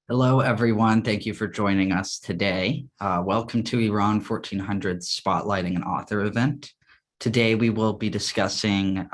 Hello, everyone. Thank you for joining us today. Welcome to Iran 1400 Spotlighting an Author event. Today, we will be discussing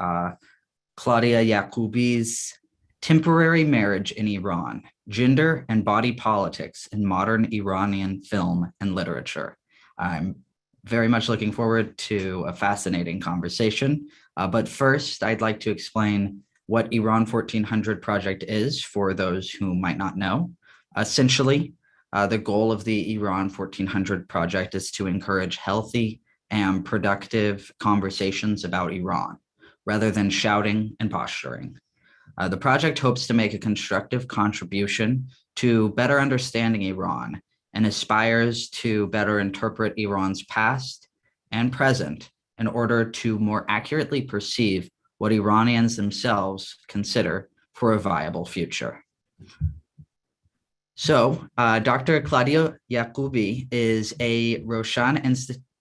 Claudia Yaghoobi's Temporary Marriage in Iran, Gender and Body Politics in Modern Iranian Film and Literature. I'm very much looking forward to a fascinating conversation. But first, I'd like to explain what Iran 1400 Project is for those who might not know. Essentially, the goal of the Iran 1400 Project is to encourage healthy and productive conversations about Iran, rather than shouting and posturing. The project hopes to make a constructive contribution to better understanding Iran and aspires to better interpret Iran's past and present in order to more accurately perceive what Iranians themselves consider for a viable future. So, Dr. Claudia Yaghoobi is a Roshan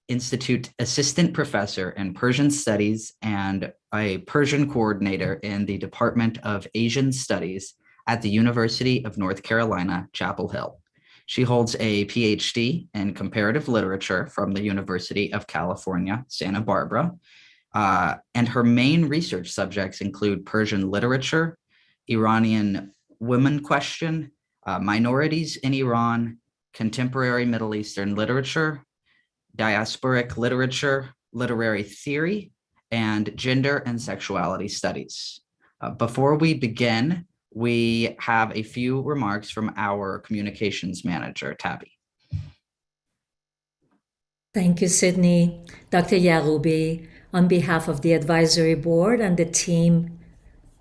Institute Assistant Professor in Persian Studies and a Persian Coordinator in the Department of Asian Studies at the University of North Carolina, Chapel Hill. She holds a PhD in Comparative Literature from the University of California, Santa Barbara, and her main research subjects include Persian literature, Iranian women question, minorities in Iran, contemporary Middle Eastern literature, diasporic literature, literary theory, and gender and sexuality studies. Before we begin, we have a few remarks from our communications manager, Tabby. Thank you, Sydney. Dr. Yaghoobi, on behalf of the advisory board and the team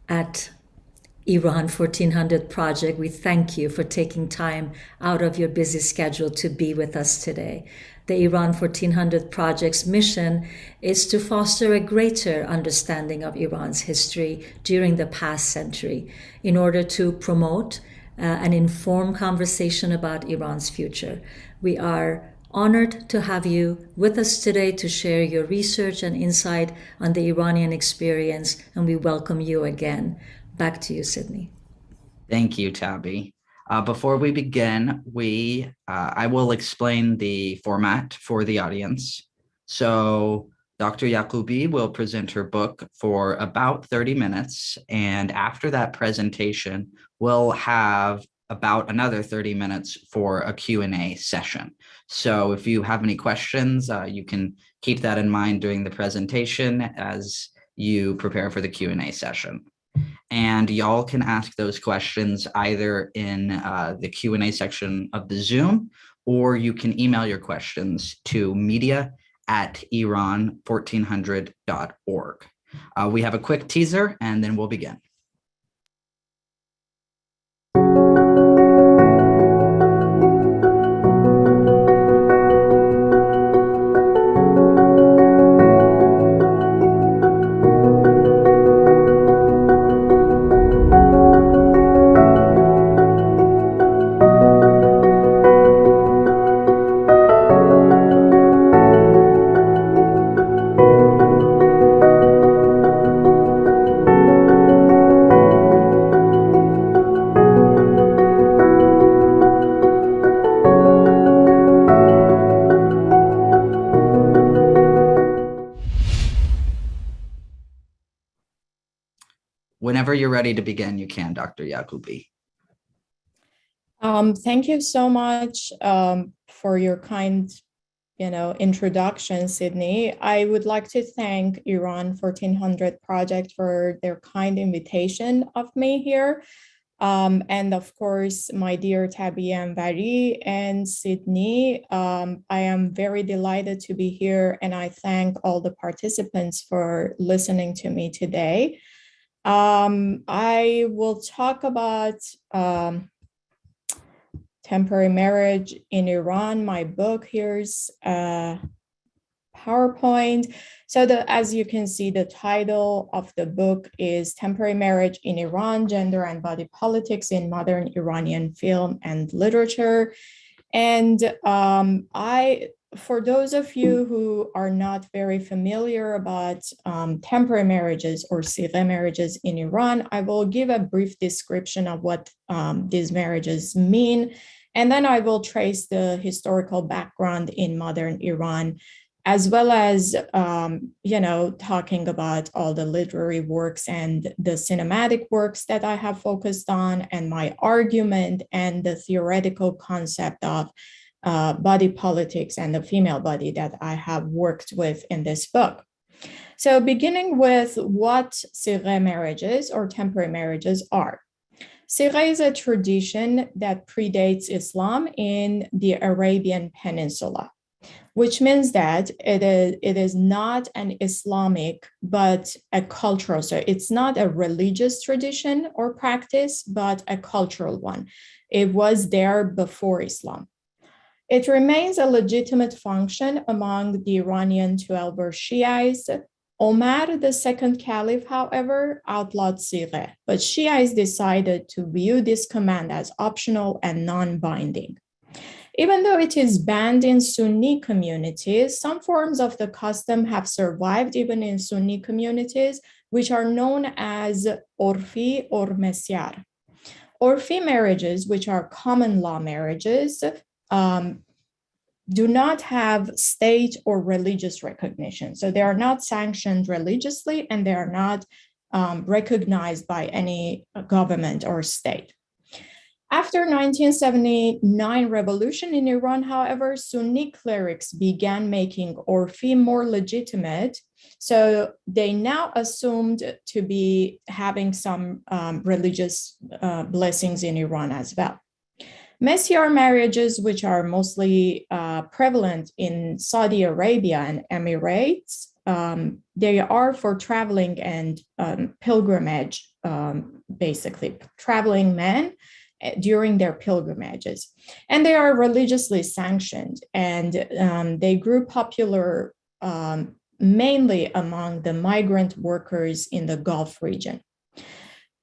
at Iran 1400 Project, we thank you for taking time out of your busy schedule to be with us today. The Iran 1400 Project's mission is to foster a greater understanding of Iran's history during the past century in order to promote an informed conversation about Iran's future. We are honored to have you with us today to share your research and insight on the Iranian experience, and we welcome you again. Back to you, Sydney. Thank you, Tabby. Before we begin, I will explain the format for the audience. So Dr. Yaghoobi will present her book for about 30 minutes, and after that presentation, we'll have about another 30 minutes for a Q&A session. So if you have any questions, you can keep that in mind during the presentation as you prepare for the Q&A session. And y'all can ask those questions either in the Q&A section of the Zoom, or you can email your questions to media@iran1400.org. We have a quick teaser, and then we'll begin. Whenever you're ready to begin, you can, Dr. Yaghoobi. Thank you so much for your kind, introduction, Sydney. I would like to thank Iran 1400 Project for their kind invitation of me here. And of course, my dear Tabby and Vari and Sydney, I am very delighted to be here, and I thank all the participants for listening to me today. I will talk about temporary marriage in Iran. My book, here's a PowerPoint. So as you can see, the title of the book is Temporary Marriage in Iran, Gender and Body Politics in Modern Iranian Film and Literature. And for those of you who are not very familiar about temporary marriages or sigheh marriages in Iran, I will give a brief description of what these marriages mean, and then I will trace the historical background in modern Iran, as well as talking about all the literary works and the cinematic works that I have focused on, and my argument and the theoretical concept of body politics and the female body that I have worked with in this book. So beginning with what sigheh marriages or temporary marriages are. Sigheh is a tradition that predates Islam in the Arabian Peninsula, which means that it is not an Islamic, but a cultural. So it's not a religious tradition or practice, but a cultural one. It was there before Islam. It remains a legitimate function among the Iranian 12 Shiites. Omar, the second caliph, however, outlawed sigheh, but Shiites decided to view this command as optional and non-binding. Even though it is banned in Sunni communities, some forms of the custom have survived even in Sunni communities, which are known as orfi or mesyar. Orfi marriages, which are common law marriages, do not have state or religious recognition. So they are not sanctioned religiously, and they are not recognized by any government or state. After 1979 revolution in Iran, however, Sunni clerics began making orfi more legitimate. So they now assumed to be having some religious blessings in Iran as well. Mesyar marriages, which are mostly prevalent in Saudi Arabia and Emirates, they are for traveling and pilgrimage, basically traveling men during their pilgrimages. And they are religiously sanctioned, and they grew popular mainly among the migrant workers in the Gulf region.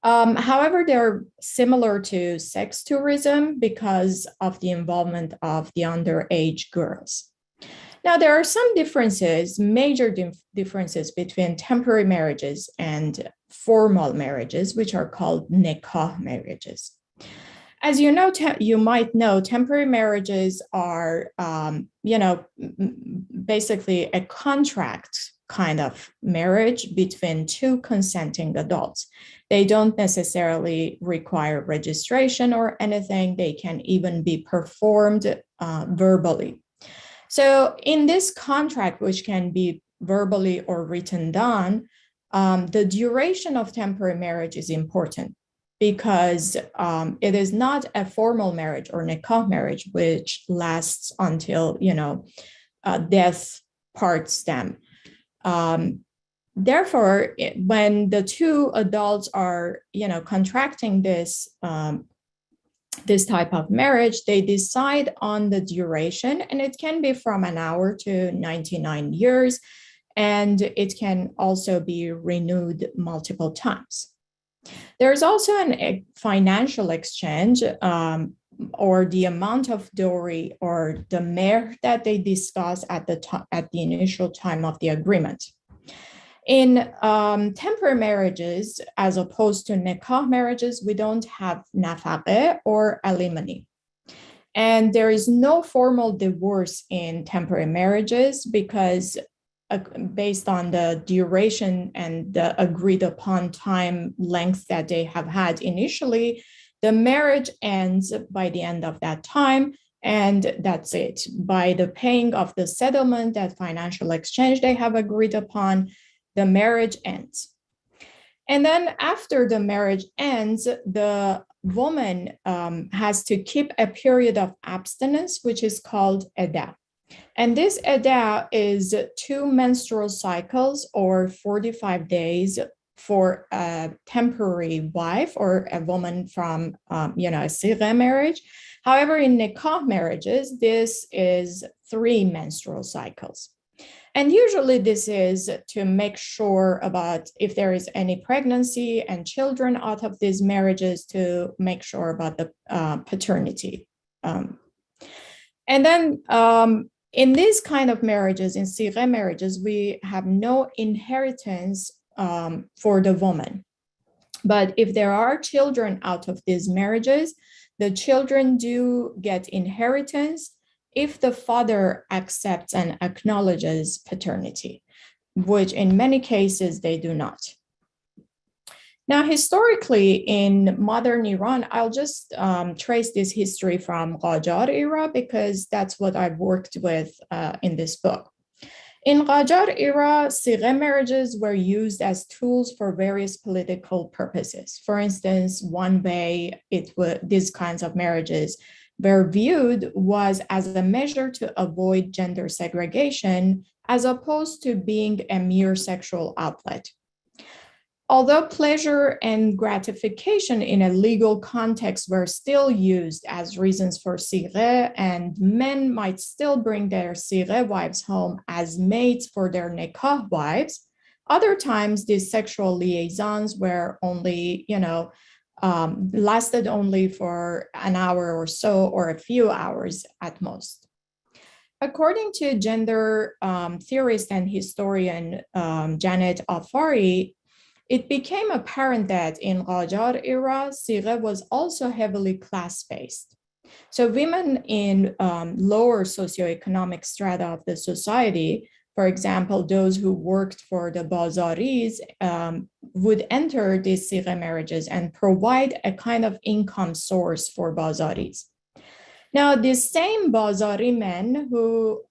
However, they're similar to sex tourism because of the involvement of the underage girls. Now, there are some differences, major differences between temporary marriages and formal marriages, which are called nikah marriages. As you know, you might know, temporary marriages are, basically a contract kind of marriage between two consenting adults. They don't necessarily require registration or anything. They can even be performed verbally. So in this contract, which can be verbally or written down, the duration of temporary marriage is important because it is not a formal marriage or nikah marriage, which lasts until, death parts them. Therefore, when the two adults are, contracting this type of marriage, they decide on the duration, and it can be from an hour to 99 years, and it can also be renewed multiple times. There's also a financial exchange, or the amount of dowry or the mehr that they discuss at the initial time of the agreement. In temporary marriages, as opposed to nikah marriages, we don't have nafaqeh or alimony. And there is no formal divorce in temporary marriages because based on the duration and the agreed upon time length that they have had initially, the marriage ends by the end of that time, and that's it. By the paying of the settlement, that financial exchange they have agreed upon, the marriage ends. And then after the marriage ends, the woman has to keep a period of abstinence, which is called iddah. And this iddah is 2 menstrual cycles or 45 days for a temporary wife or a woman from, a sigheh marriage. However, in nikah marriages, this is 3 menstrual cycles. And usually this is to make sure about if there is any pregnancy and children out of these marriages, to make sure about the paternity. And then In these kind of marriages, in sigheh marriages, we have no inheritance for the woman. But if there are children out of these marriages, the children do get inheritance if the father accepts and acknowledges paternity, which in many cases they do not. Now, historically, in modern Iran, I'll just trace this history from Qajar era because that's what I've worked with in this book. In Qajar era, sigheh marriages were used as tools for various political purposes. For instance, one way these kinds of marriages were viewed was as a measure to avoid gender segregation, as opposed to being a mere sexual outlet. Although pleasure and gratification in a legal context were still used as reasons for sigheh, and men might still bring their sigheh wives home as maids for their nikah wives, other times these sexual liaisons were only, lasted only for an hour or so, or a few hours at most. According to gender theorist and historian Janet Afari, it became apparent that in Qajar era, sigheh was also heavily class-based. So women in lower socioeconomic strata of the society, for example, those who worked for the bazaris, would enter these sigheh marriages and provide a kind of income source for bazaris. Now, these same bazari men who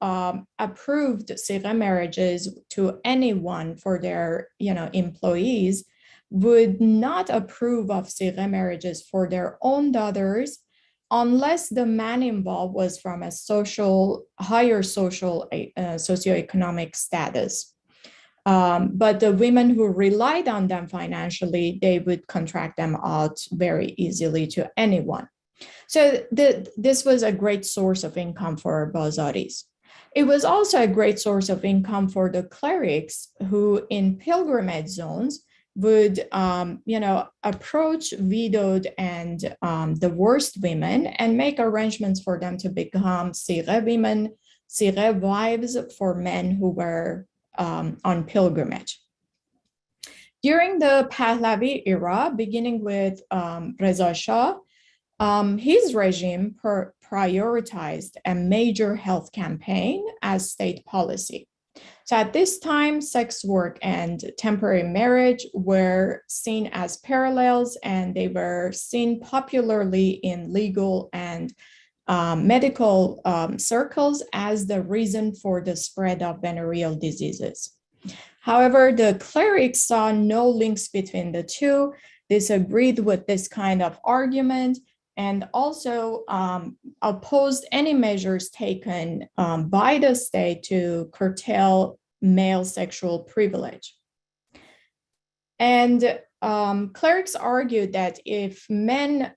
approved sigheh marriages to anyone for their employees would not approve of sigheh marriages for their own daughters unless the man involved was from a higher socioeconomic status. But the women who relied on them financially, they would contract them out very easily to anyone. So this was a great source of income for bazaris. It was also a great source of income for the clerics who in pilgrimage zones would approach widowed and divorced women and make arrangements for them to become sigheh women, sigheh wives for men who were on pilgrimage. During the Pahlavi era, beginning with Reza Shah, his regime prioritized a major health campaign as state policy. So at this time, sex work and temporary marriage were seen as parallels, and they were seen popularly in legal and medical circles as the reason for the spread of venereal diseases. However, the clerics saw no links between the two, disagreed with this kind of argument, and also opposed any measures taken by the state to curtail male sexual privilege. And clerics argued that if men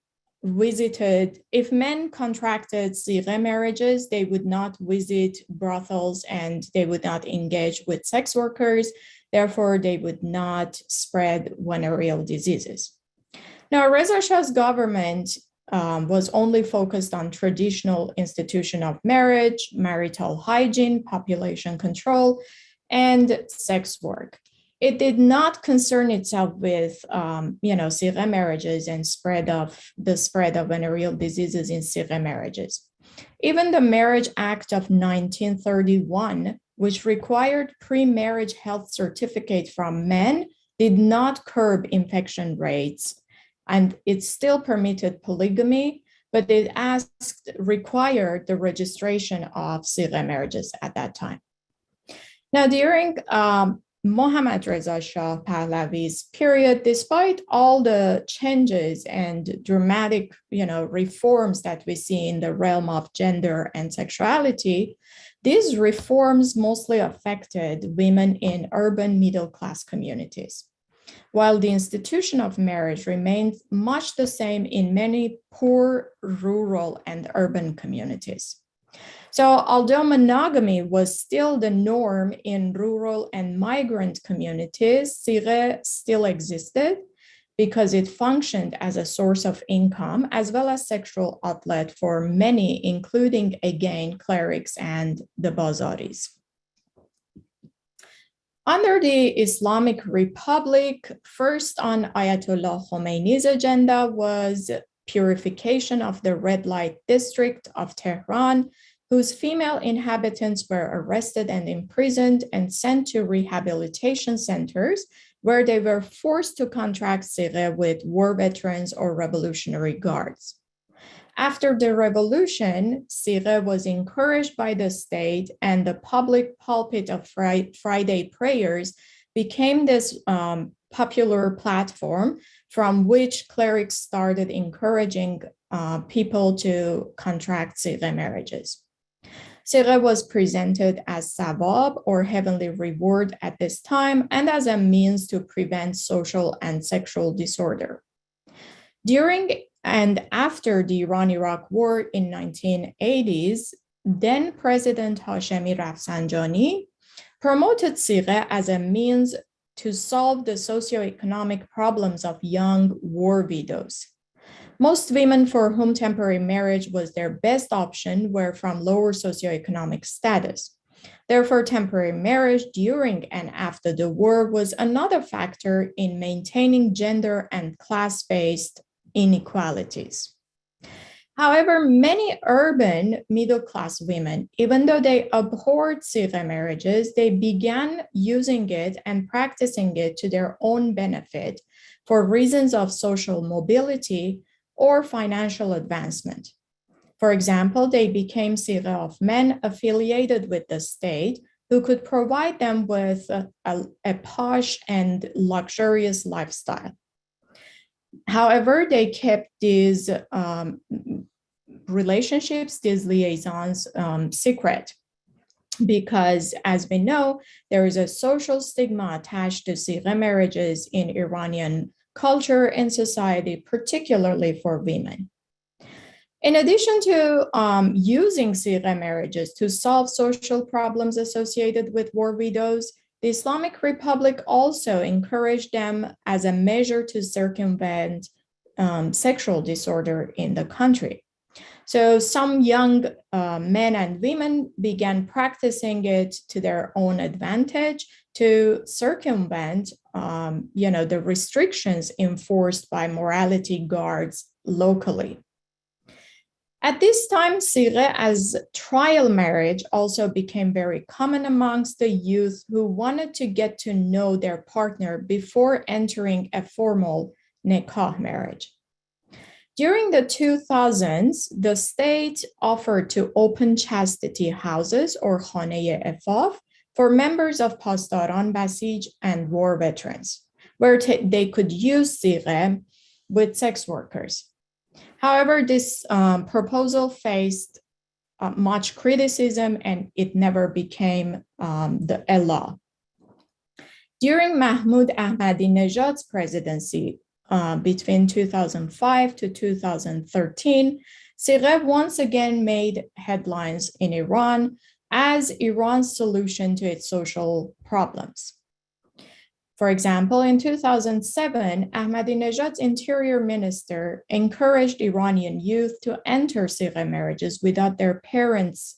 contracted sigheh marriages, they would not visit brothels and they would not engage with sex workers. Therefore, they would not spread venereal diseases. Now, Reza Shah's government was only focused on traditional institution of marriage, marital hygiene, population control, and sex work. It did not concern itself with, sigheh marriages and the spread of venereal diseases in sigheh marriages. Even the Marriage Act of 1931, which required pre-marriage health certificate from men, did not curb infection rates, and it still permitted polygamy, but it required the registration of sigheh marriages at that time. Now, during Mohammad Reza Shah Pahlavi's period, despite all the changes and dramatic, reforms that we see in the realm of gender and sexuality, these reforms mostly affected women in urban middle-class communities, while the institution of marriage remained much the same in many poor, rural, and urban communities. So although monogamy was still the norm in rural and migrant communities, sigheh still existed, because it functioned as a source of income as well as sexual outlet for many, including, again, clerics and the bazaris. Under the Islamic Republic, first on Ayatollah Khomeini's agenda was purification of the red light district of Tehran, whose female inhabitants were arrested and imprisoned and sent to rehabilitation centers where they were forced to contract sigheh with war veterans or Revolutionary Guards. After the revolution, sigheh was encouraged by the state, and the public pulpit of Friday prayers became this popular platform from which clerics started encouraging people to contract sigheh marriages. Sigheh was presented as sawab, or heavenly reward, at this time, and as a means to prevent social and sexual disorder. During and after the Iran-Iraq War in 1980s, then President Hashemi Rafsanjani promoted sigheh as a means to solve the socioeconomic problems of young war widows. Most women for whom temporary marriage was their best option were from lower socioeconomic status. Therefore, temporary marriage during and after the war was another factor in maintaining gender and class-based inequalities. However, many urban middle-class women, even though they abhorred sigheh marriages, they began using it and practicing it to their own benefit for reasons of social mobility or financial advancement. For example, they became sigheh of men affiliated with the state who could provide them with a posh and luxurious lifestyle. However, they kept these relationships, these liaisons, secret, because, as we know, there is a social stigma attached to sigheh marriages in Iranian culture and society, particularly for women. In addition to using sigheh marriages to solve social problems associated with war widows, the Islamic Republic also encouraged them as a measure to circumvent sexual disorder in the country. So some young men and women began practicing it to their own advantage to circumvent, the restrictions enforced by morality guards locally. At this time, sigheh as trial marriage also became very common amongst the youth who wanted to get to know their partner before entering a formal nikah marriage. During the 2000s, the state offered to open chastity houses, or khaneh ifaf, for members of Pasdaran Basij and war veterans, where they could use sigheh with sex workers. However, this proposal faced much criticism, and it never became a law. During Mahmoud Ahmadinejad's presidency, between 2005 to 2013, sigheh once again made headlines in Iran as Iran's solution to its social problems. For example, in 2007, Ahmadinejad's interior minister encouraged Iranian youth to enter sigheh marriages without their parents'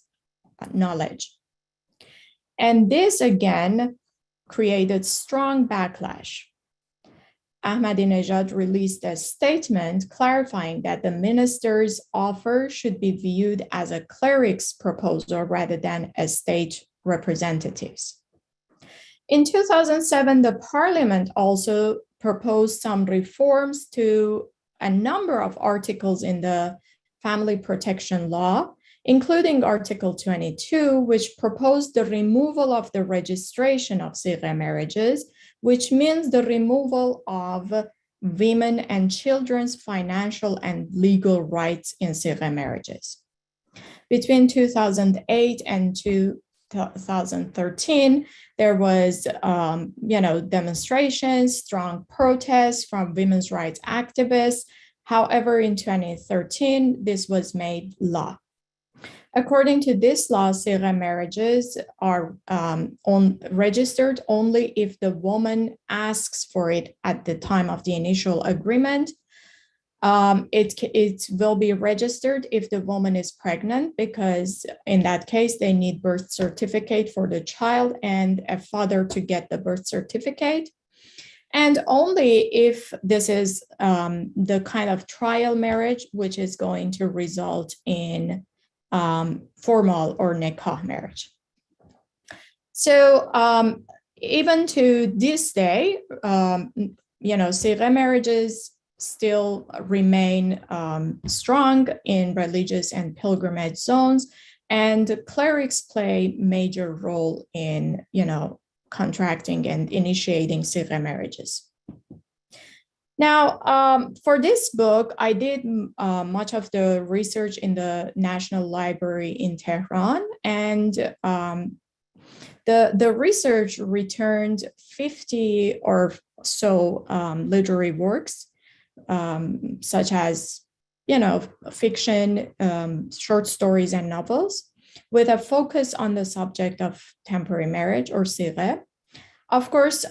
knowledge. And this again created strong backlash. Ahmadinejad released a statement clarifying that the minister's offer should be viewed as a cleric's proposal rather than a state representative's. In 2007, the parliament also proposed some reforms to a number of articles in the family protection law, including Article 22, which proposed the removal of the registration of sigheh marriages, which means the removal of women and children's financial and legal rights in sigheh marriages. Between 2008 and 2013, there was, demonstrations, strong protests from women's rights activists. However, in 2013, this was made law. According to this law, sigheh marriages are registered only if the woman asks for it at the time of the initial agreement. It will be registered if the woman is pregnant, because in that case, they need birth certificate for the child and a father to get the birth certificate. And only if this is the kind of trial marriage, which is going to result in formal or nikah marriage. So even to this day, sigheh marriages still remain strong in religious and pilgrimage zones, and clerics play major role in, contracting and initiating sigheh marriages. Now, for this book, I did much of the research in the National Library in Tehran, and the research returned 50 or so literary works, such as, fiction, short stories, and novels, with a focus on the subject of temporary marriage or sigheh. Of course,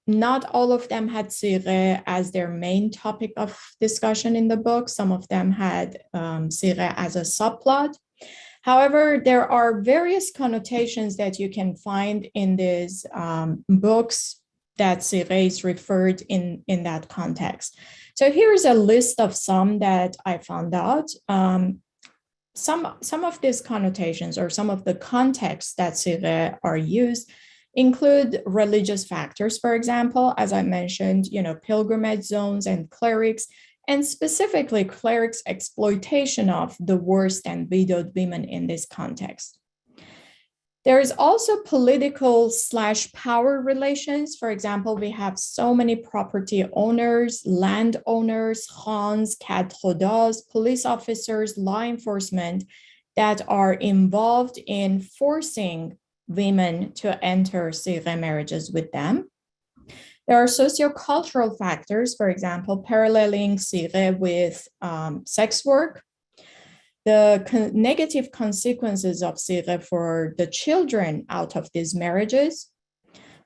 not all of them had sigheh as their main topic of discussion in the book. Some of them had sigheh as a subplot. However, there are various connotations that you can find in these books that sigheh is referred in that context. So here's a list of some that I found out. Some of these connotations or some of the contexts that sigheh are used include religious factors, for example, as I mentioned, pilgrimage zones and clerics, and specifically clerics' exploitation of the worst and widowed women in this context. There is also political/power relations. For example, we have so many property owners, landowners, khans, kadkhodas, police officers, law enforcement that are involved in forcing women to enter sigheh marriages with them. There are sociocultural factors, for example, paralleling sigheh with sex work, the negative consequences of sigheh for the children out of these marriages,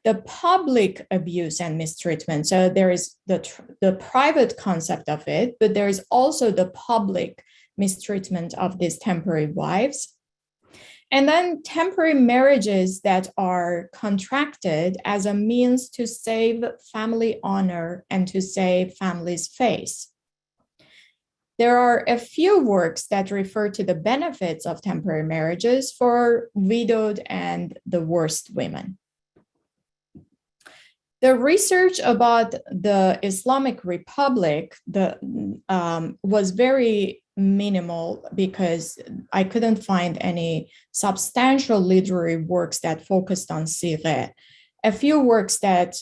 the public abuse and mistreatment. So there is the private concept of it, but there is also the public mistreatment of these temporary wives. And then temporary marriages that are contracted as a means to save family honor and to save family's face. There are a few works that refer to the benefits of temporary marriages for widowed and the worst women. The research about the Islamic Republic was very minimal because I couldn't find any substantial literary works that focused on sigheh. A few works that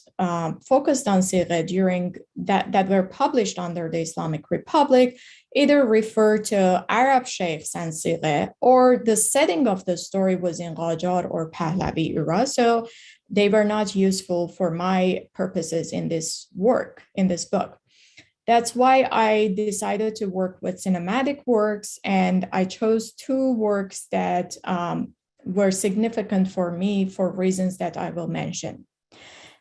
focused on sigheh during that were published under the Islamic Republic either refer to Arab sheikhs and sigheh, or the setting of the story was in Qajar or Pahlavi era. So they were not useful for my purposes in this work, in this book. That's why I decided to work with cinematic works, and I chose two works that were significant for me for reasons that I will mention.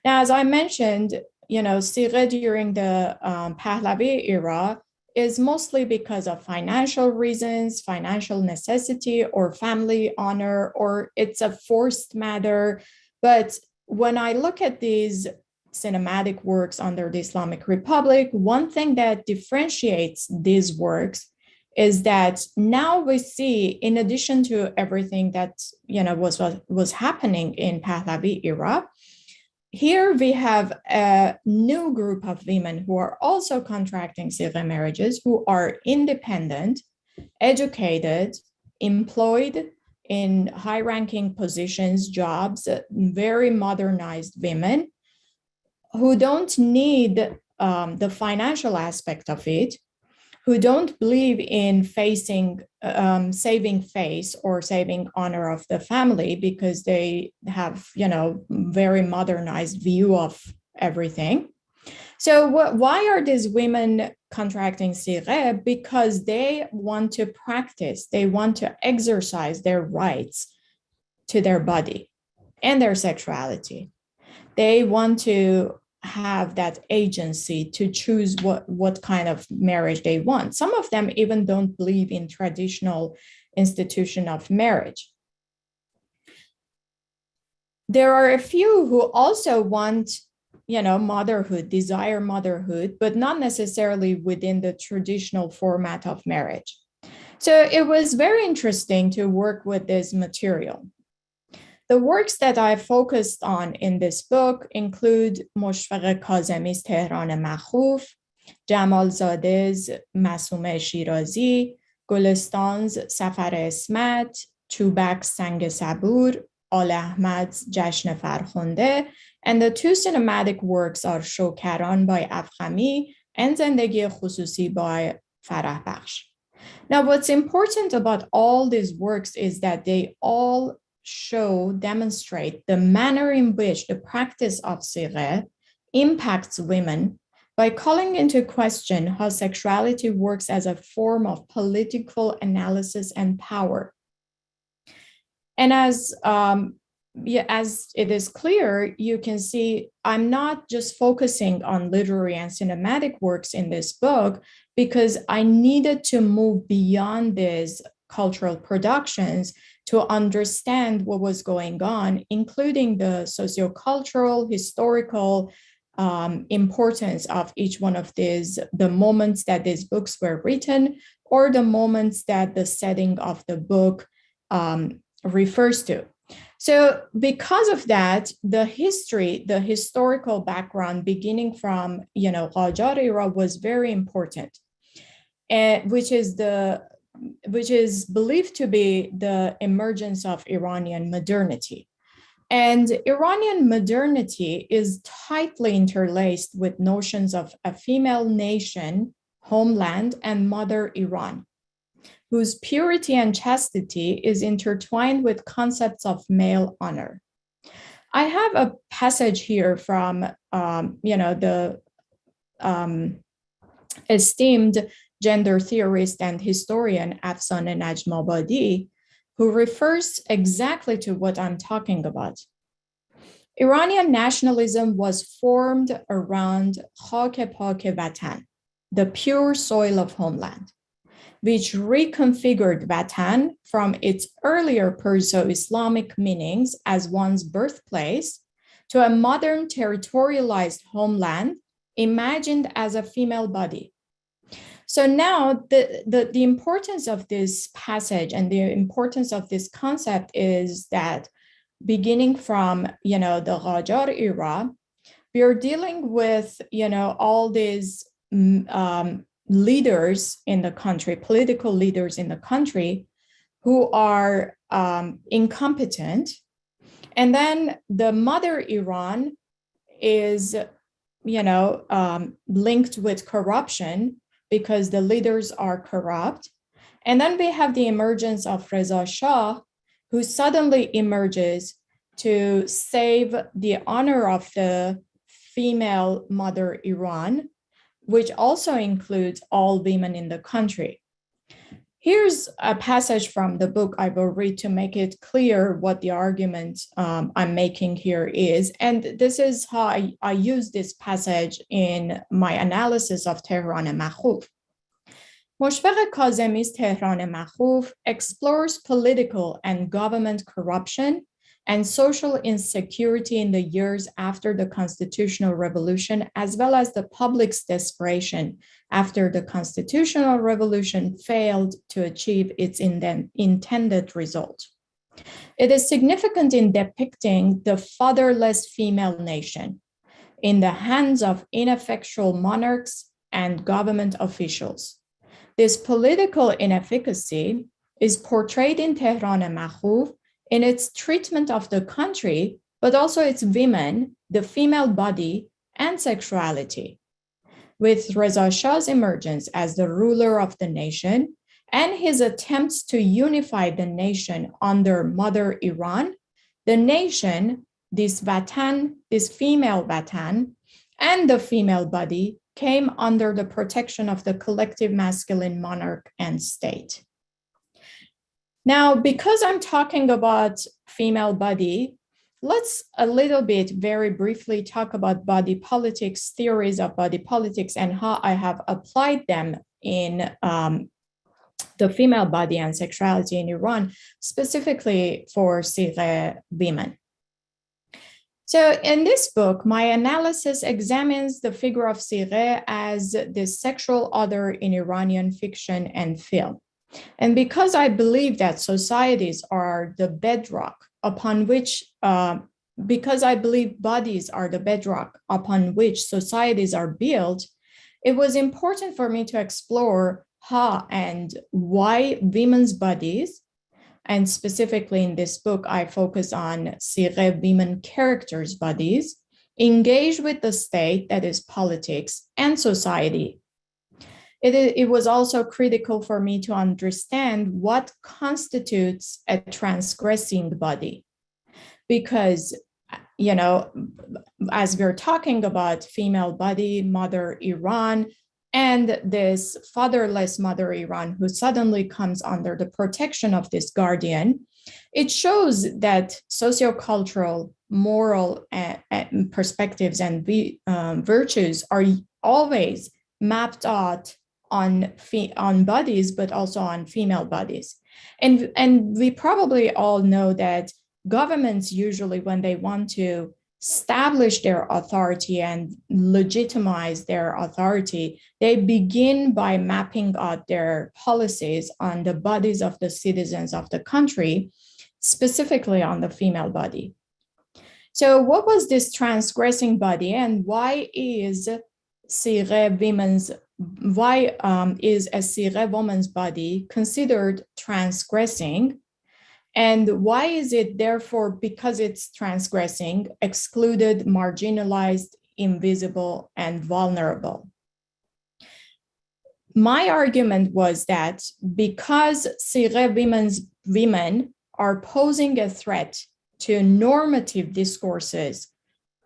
Now, as I mentioned, sigheh during the Pahlavi era is mostly because of financial reasons, financial necessity, or family honor, or it's a forced matter. But when I look at these cinematic works under the Islamic Republic, one thing that differentiates these works is that now we see, in addition to everything that was happening in Pahlavi era, here we have a new group of women who are also contracting sigheh marriages, who are independent, educated, employed in high-ranking positions, jobs, very modernized women who don't need the financial aspect of it, who don't believe in saving face or saving honor of the family because they have, very modernized view of everything. So why are these women contracting sigheh? Because they want to practice, they want to exercise their rights to their body and their sexuality. They want to have that agency to choose what kind of marriage they want. Some of them even don't believe in traditional institution of marriage. There are a few who also want, motherhood, desire motherhood, but not necessarily within the traditional format of marriage. So it was very interesting to work with this material. The works that I focused on in this book include Moshfegh Kazemi's Tehran Makhuf, Jamal Zadeh's Masume Shirazi, Gulistan's Safar Esmat, Chubak's Sang Sabur, Al Ahmad's Jashn Farkhonde, and the two cinematic works are Shokaran by Afkhami and Zendegi Khususi by Farah Bakhsh. Now, what's important about all these works is that they all demonstrate the manner in which the practice of sigheh impacts women by calling into question how sexuality works as a form of political analysis and power. And as it is clear, you can see I'm not just focusing on literary and cinematic works in this book because I needed to move beyond these cultural productions to understand what was going on, including the sociocultural, historical importance of each one of these, the moments that these books were written, or the moments that the setting of the book refers to. So because of that, the historical background beginning from, Qajar era was very important, which is believed to be the emergence of Iranian modernity. And Iranian modernity is tightly interlaced with notions of a female nation, homeland, and mother Iran, whose purity and chastity is intertwined with concepts of male honor. I have a passage here from, the esteemed gender theorist and historian Afsaneh Najmabadi, who refers exactly to what I'm talking about. Iranian nationalism was formed around Khak Pak Vatan, the pure soil of homeland, which reconfigured Vatan from its earlier Perso-Islamic meanings as one's birthplace to a modern territorialized homeland imagined as a female body. So now the importance of this passage and the importance of this concept is that beginning from, the Qajar era, we are dealing with, all these leaders in the country, political leaders in the country who are incompetent. And then the mother Iran is, linked with corruption because the leaders are corrupt. And then we have the emergence of Reza Shah, who suddenly emerges to save the honor of the female mother Iran, which also includes all women in the country. Here's a passage from the book I will read to make it clear what the argument I'm making here is. And this is how I use this passage in my analysis of Tehran Makhuf. Moshfegh Kazemi's Tehran Makhuf explores political and government corruption and social insecurity in the years after the constitutional revolution, as well as the public's desperation after the constitutional revolution failed to achieve its intended result. It is significant in depicting the fatherless female nation in the hands of ineffectual monarchs and government officials. This political inefficacy is portrayed in Tehran Makhuf in its treatment of the country, but also its women, the female body, and sexuality. With Reza Shah's emergence as the ruler of the nation and his attempts to unify the nation under Mother Iran, the nation, this Vatan, this female Vatan, and the female body came under the protection of the collective masculine monarch and state. Now, because I'm talking about female body, let's a little bit very briefly talk about body politics, theories of body politics, and how I have applied them in the female body and sexuality in Iran, specifically for sigheh women. So in this book, my analysis examines the figure of sigheh as the sexual other in Iranian fiction and film. And because I believe that societies are the bedrock upon which, because I believe bodies are the bedrock upon which societies are built, it was important for me to explore how and why women's bodies, and specifically in this book, I focus on sigheh women characters' bodies, engage with the state, that is politics, and society. It was also critical for me to understand what constitutes a transgressing body. Because, you know, as we're talking about female body, mother Iran, and this fatherless mother Iran who suddenly comes under the protection of this guardian, it shows that sociocultural, moral perspectives and virtues are always mapped out on bodies, but also on female bodies. And we probably all know that governments usually, when they want to establish their authority and legitimize their authority, they begin by mapping out their policies on the bodies of the citizens of the country, specifically on the female body. So what was this transgressing body, and why is sigheh woman's body considered transgressing? And why is it, therefore, because it's transgressing, excluded, marginalized, invisible, and vulnerable? My argument was that because sigheh women are posing a threat to normative discourses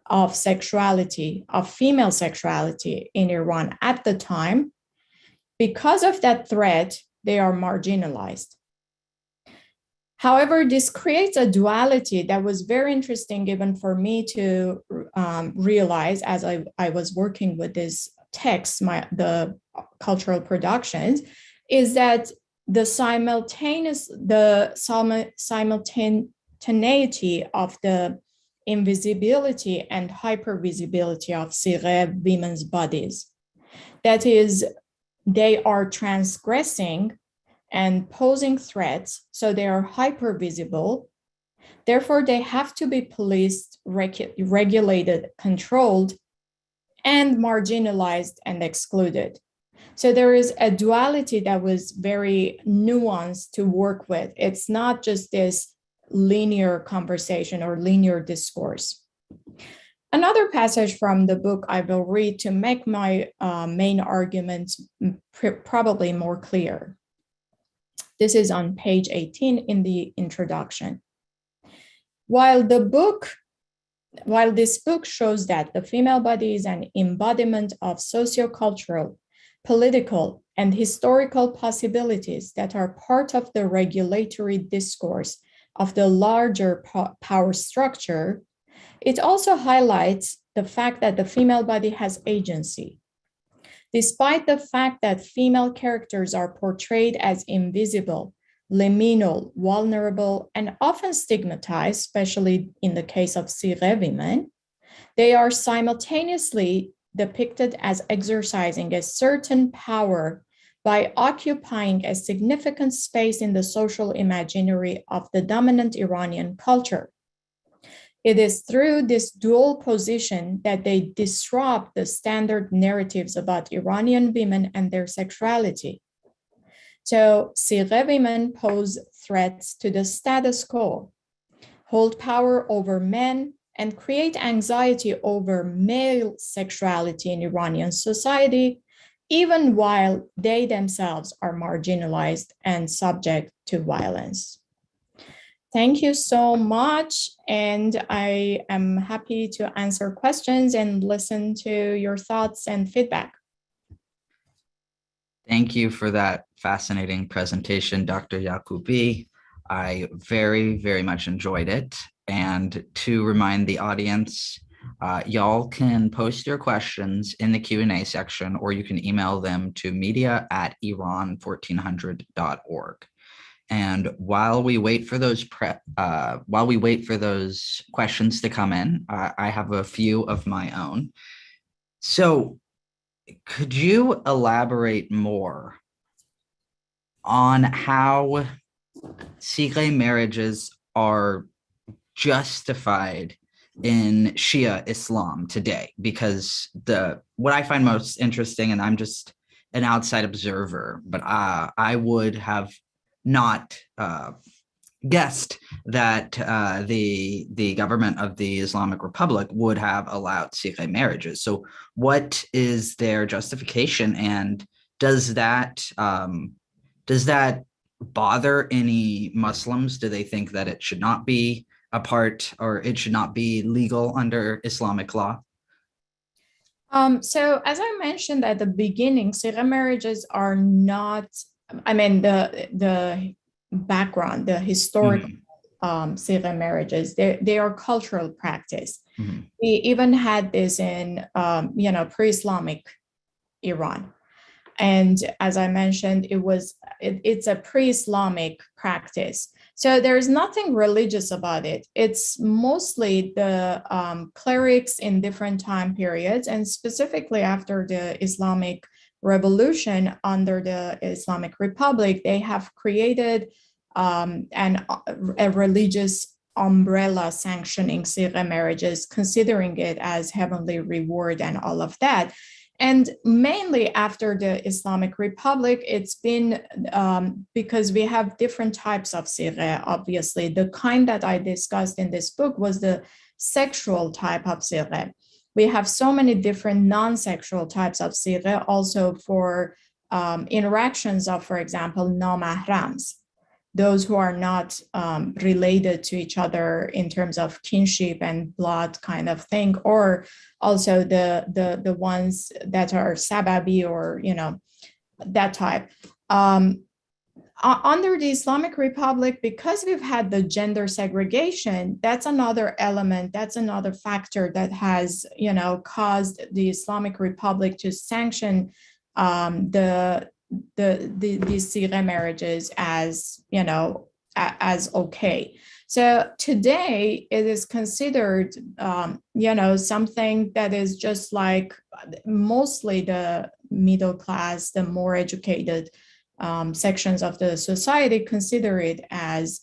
of sexuality, of female sexuality in Iran at the time, because of that threat, they are marginalized. However, this creates a duality that was very interesting even for me to realize as I was working with this text, the cultural productions, is that the simultaneity of the invisibility and hypervisibility of sigheh women's bodies. That is, they are transgressing and posing threats, so they are hypervisible. Therefore, they have to be policed, regulated, controlled, and marginalized and excluded. So there is a duality that was very nuanced to work with. It's not just this linear conversation or linear discourse. Another passage from the book I will read to make my main arguments probably more clear. This is on page 18 in the introduction. While this book shows that the female body is an embodiment of sociocultural, political, and historical possibilities that are part of the regulatory discourse of the larger power structure, it also highlights the fact that the female body has agency. Despite the fact that female characters are portrayed as invisible, liminal, vulnerable, and often stigmatized, especially in the case of sigheh women, they are simultaneously depicted as exercising a certain power by occupying a significant space in the social imaginary of the dominant Iranian culture. It is through this dual position that they disrupt the standard narratives about Iranian women and their sexuality. So sigheh women pose threats to the status quo, hold power over men, and create anxiety over male sexuality in Iranian society, even while they themselves are marginalized and subject to violence. Thank you so much. And I am happy to answer questions and listen to your thoughts and feedback. Thank you for that fascinating presentation, Dr. Yaghoobi. I very, very much enjoyed it. And to remind the audience, y'all can post your questions in the Q&A section, or you can email them to media@iran1400.org. And while we wait for those questions to come in, I have a few of my own. So, could you elaborate more on how sigheh marriages are justified in Shia Islam today? Because what I find most interesting, and I'm just an outside observer, but I would have not guessed that the government of the Islamic Republic would have allowed sigheh marriages. So what is their justification, and does that bother any Muslims? Do they think that it should not be a part, or it should not be legal under Islamic law? So as I mentioned at the beginning, sigheh marriages are not, I mean, the background, the historical sigheh marriages, they are cultural practice. We even had this in, pre-Islamic Iran. And as I mentioned, it's a pre-Islamic practice. So there's nothing religious about it. It's mostly the clerics in different time periods, and specifically after the Islamic Revolution under the Islamic Republic, they have created a religious umbrella sanctioning sigheh marriages, considering it as heavenly reward and all of that. And mainly after the Islamic Republic, it's been because we have different types of sigheh, obviously. The kind that I discussed in this book was the sexual type of sigheh. We have so many different non-sexual types of sigheh also for interactions of, for example, no-mahrams, those who are not related to each other in terms of kinship and blood kind of thing, or also the ones that are sababi, or that type. Under the Islamic Republic, because we've had the gender segregation, that's another element, that's another factor that has caused the Islamic Republic to sanction these sigheh marriages as as okay. So today it is considered something that is just like mostly the middle class, the more educated sections of the society consider it as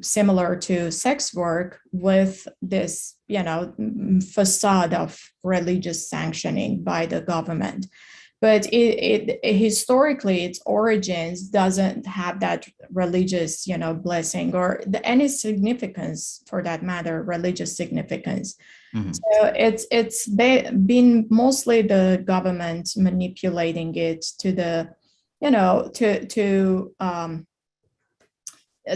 similar to sex work, with this facade of religious sanctioning by the government. But it historically, its origins doesn't have that religious, blessing or any significance, for that matter, religious significance. So it's been mostly the government manipulating it to the, to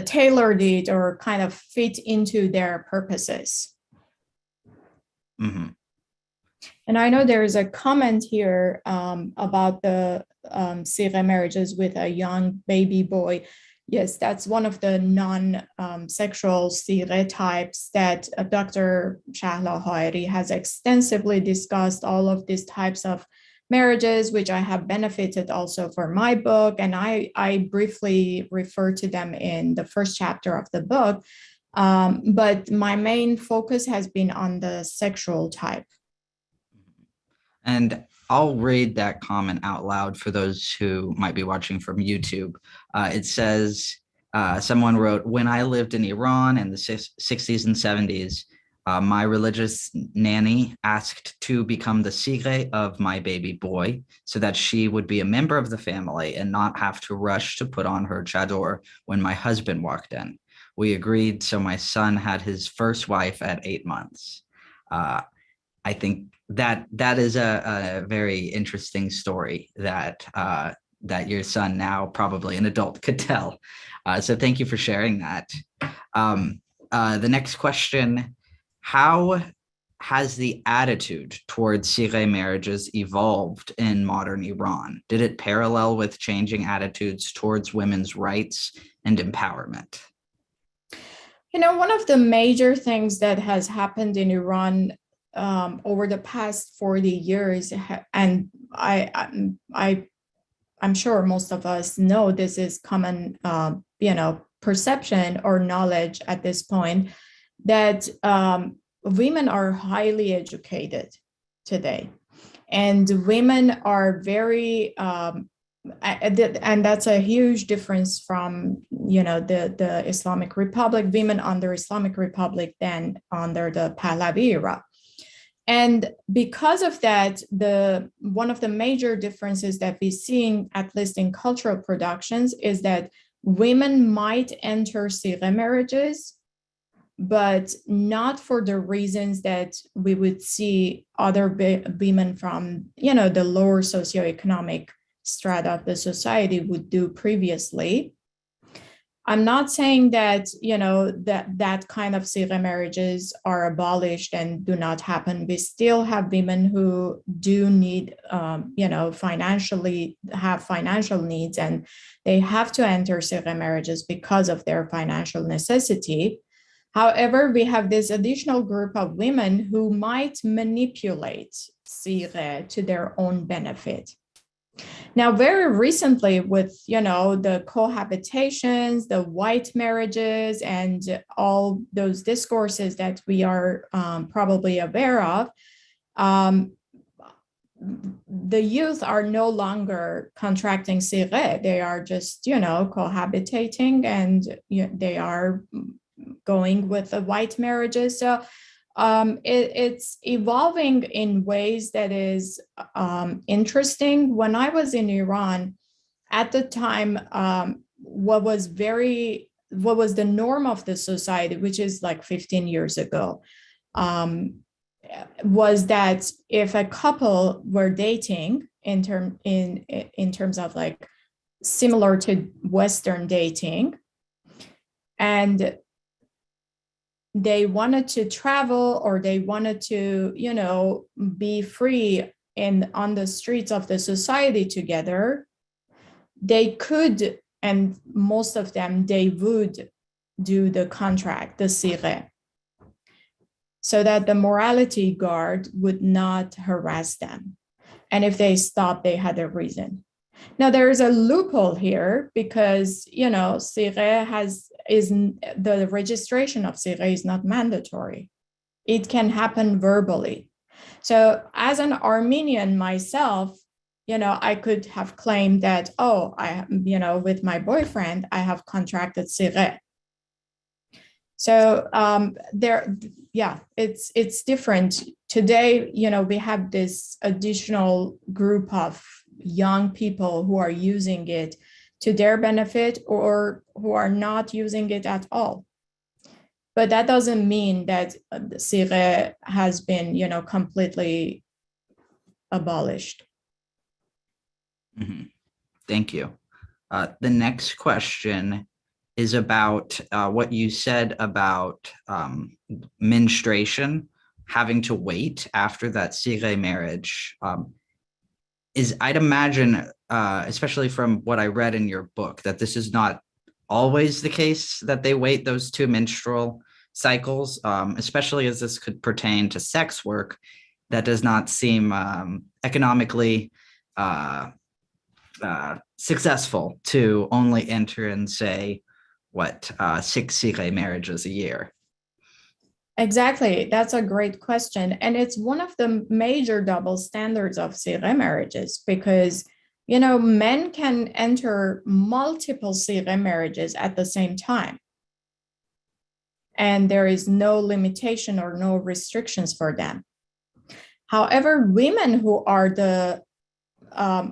tailored it or kind of fit into their purposes. And I know there is a comment here about the sigheh marriages with a young baby boy. Yes, that's one of the non-sexual sigheh types that Dr. Shahla has extensively discussed, all of these types of marriages, which I have benefited also for my book. And I briefly refer to them in the first chapter of the book. But my main focus has been on the sexual type. And I'll read that comment out loud for those who might be watching from YouTube. It says, someone wrote, "When I lived in Iran in the 60s and 70s, my religious nanny asked to become the sigheh of my baby boy so that she would be a member of the family and not have to rush to put on her chador when my husband walked in. We agreed, so my son had his first wife at 8 months." I think that is a very interesting story that that your son, now probably an adult, could tell. So thank you for sharing that. The next question, how has the attitude towards sigheh marriages evolved in modern Iran? Did it parallel with changing attitudes towards women's rights and empowerment? One of the major things that has happened in Iran over the past 40 years, and I'm sure most of us know this is common, perception or knowledge at this point, that women are highly educated today, and women are very, and that's a huge difference from, the Islamic Republic, women under Islamic Republic than under the Pahlavi era. And because of that, one of the major differences that we're seeing, at least in cultural productions, is that women might enter sigheh marriages, but not for the reasons that we would see other women from, the lower socioeconomic strata of the society would do previously. I'm not saying that, that kind of sigheh marriages are abolished and do not happen. We still have women who do need, financially have financial needs, and they have to enter sigheh marriages because of their financial necessity. However, we have this additional group of women who might manipulate sigheh to their own benefit. Now, very recently, with the cohabitations, the white marriages, and all those discourses that we are probably aware of, the youth are no longer contracting sigheh. They are just, cohabitating, and they are going with the white marriages. So it's evolving in ways that is interesting. When I was in Iran at the time, what was the norm of the society, which is like 15 years ago, was that if a couple were dating in terms of like similar to Western dating, and they wanted to travel, or they wanted to, be free on the streets of the society together, they could, and most of them, they would do the contract, the sigheh, so that the morality guard would not harass them. And if they stopped, they had a reason. Now, there is a loophole here because, sigheh the registration of sigheh is not mandatory. It can happen verbally. So as an Armenian myself, I could have claimed that, with my boyfriend, I have contracted sigheh. So it's different. Today, we have this additional group of young people who are using it to their benefit or who are not using it at all. But that doesn't mean that the sigheh has been, completely abolished. Mm-hmm. Thank you. The next question is about what you said about menstruation, having to wait after that sigheh marriage. I'd imagine, especially from what I read in your book, that this is not always the case, that they wait those 2 menstrual cycles, especially as this could pertain to sex work. That does not seem economically successful to only enter and say, 6 sigheh marriages a year. Exactly. That's a great question. And it's one of the major double standards of sigheh marriages because, men can enter multiple sigheh marriages at the same time. And there is no limitation or no restrictions for them. However, women who are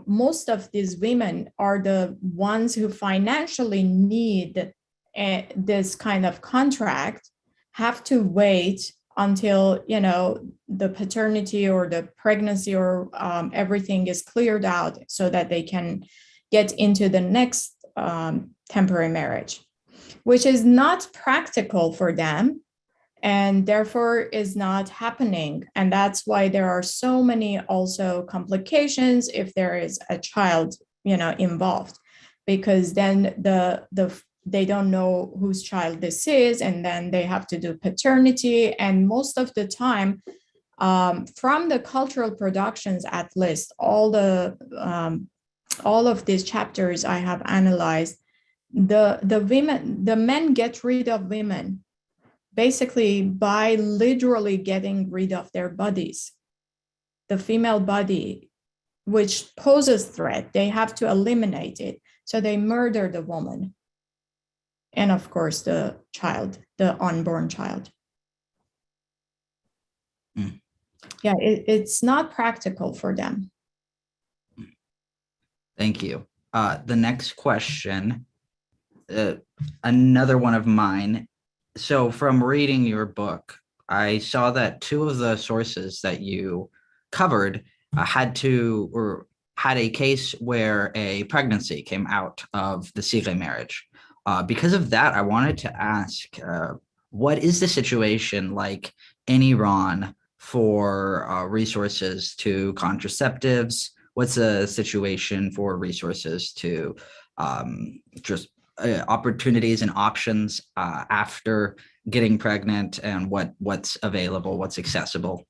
most of these women are the ones who financially need this kind of contract, have to wait until, the paternity or the pregnancy or everything is cleared out so that they can, get into the next temporary marriage, which is not practical for them and therefore is not happening. And that's why there are so many also complications if there is a child, involved, because then they don't know whose child this is, and then they have to do paternity. And most of the time, from the cultural productions, at least all of these chapters I have analyzed, the men get rid of women basically by literally getting rid of their bodies. The female body, which poses threat, they have to eliminate it. So they murder the woman. And of course, the child, the unborn child. Mm. Yeah, it's not practical for them. Thank you. The next question, another one of mine. So from reading your book, I saw that two of the sources that you covered had a case where a pregnancy came out of the sigheh marriage. Because of that, I wanted to ask, what is the situation like in Iran for resources to contraceptives? What's the situation for resources to just opportunities and options after getting pregnant, and what's available, what's accessible?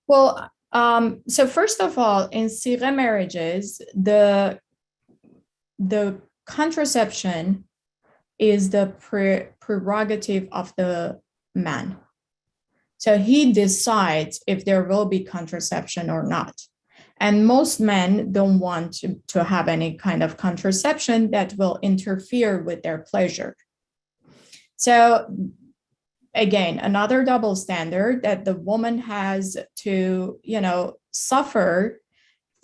Well, so first of all, in sigheh marriages, the contraception is the prerogative of the man. So he decides if there will be contraception or not. And most men don't want to have any kind of contraception that will interfere with their pleasure. So again, another double standard that the woman has to, suffer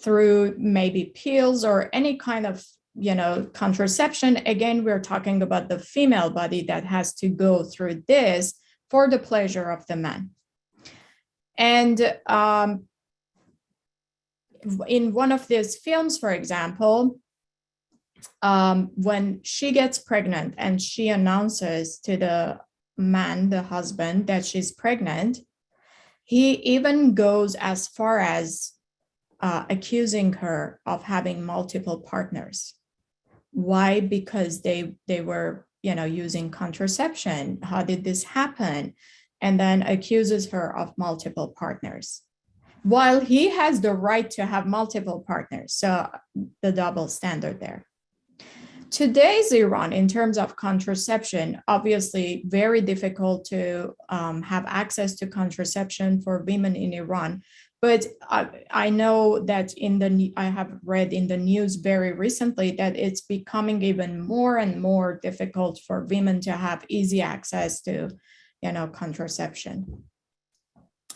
through maybe pills or any kind of, contraception. Again, we're talking about the female body that has to go through this for the pleasure of the man. And in one of these films, for example, when she gets pregnant and she announces to the man, the husband, that she's pregnant, he even goes as far as accusing her of having multiple partners. Why? Because they were, using contraception. How did this happen? And then accuses her of multiple partners, while he has the right to have multiple partners. So the double standard there. Today's Iran, in terms of contraception, obviously very difficult to have access to contraception for women in Iran. But I know that I have read in the news very recently that it's becoming even more and more difficult for women to have easy access to, contraception.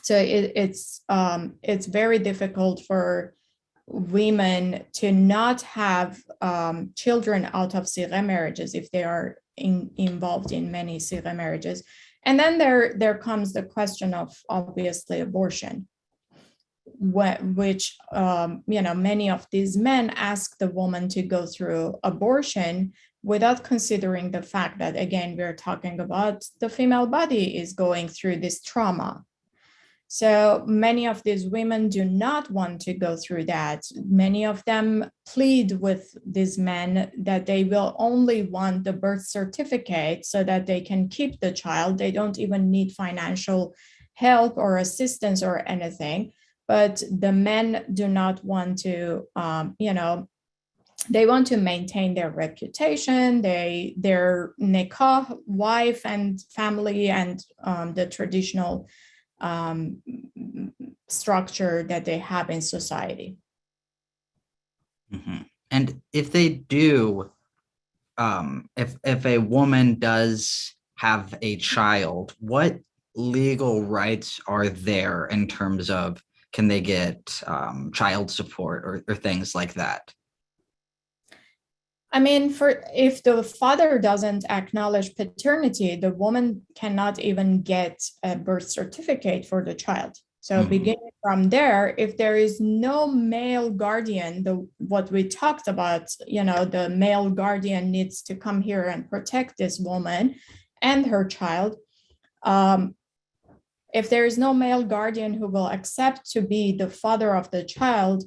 So it's very difficult for women to not have children out of sigheh marriages if they are involved in many sigheh marriages. And then there comes the question of obviously abortion, which many of these men ask the woman to go through abortion without considering the fact that, again, we're talking about the female body is going through this trauma. So many of these women do not want to go through that. Many of them plead with these men that they will only want the birth certificate so that they can keep the child. They don't even need financial help or assistance or anything. But the men do not want to, they want to maintain their reputation, their nikah, wife and family, and the traditional structure that they have in society. Mm-hmm. And if they do, if a woman does have a child, what legal rights are there in terms of, can they get child support or things like that? I mean, if the father doesn't acknowledge paternity, the woman cannot even get a birth certificate for the child. So beginning from there, if there is no male guardian, what we talked about, the male guardian needs to come here and protect this woman and her child. If there is no male guardian who will accept to be the father of the child,